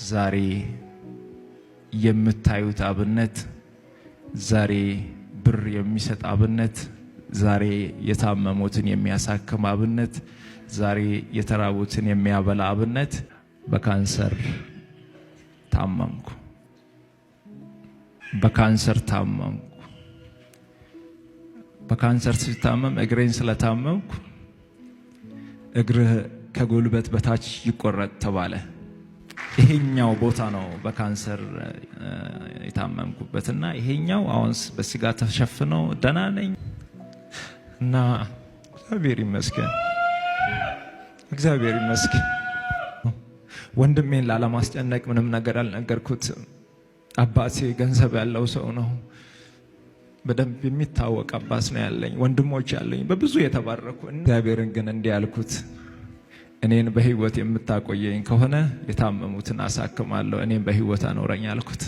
ዛሬ የምታዩት አብነት፣ ዛሬ ብር የሚሰጥ አብነት፣ ዛሬ የታመሙትን የሚያሳክም አብነት፣ ዛሬ የተራቡትን የሚያበላ አብነት። በካንሰር ታመምኩ። በካንሰር ሲታመም እግሬን ስለታመምኩ እግርህ ከጉልበት በታች ይቆረጥ ተባለ። ይሄኛው ቦታ ነው በካንሰር የታመምኩበትና ይሄኛው አሁን በስጋ ተሸፍኖ ደህና ነኝ እና እግዚአብሔር ይመስገን። ወንድሜን ላለማስጨነቅ ምንም ነገር አልነገርኩትም። አባቴ ገንዘብ ያለው ሰው ነው። በደንብ የሚታወቅ አባት ነው ያለኝ፣ ወንድሞች ያለኝ በብዙ የተባረኩ። እግዚአብሔርን ግን እንዲህ ያልኩት፣ እኔን በህይወት የምታቆየኝ ከሆነ የታመሙትን አሳክማለሁ፣ እኔን በህይወት አኖረኝ አልኩት።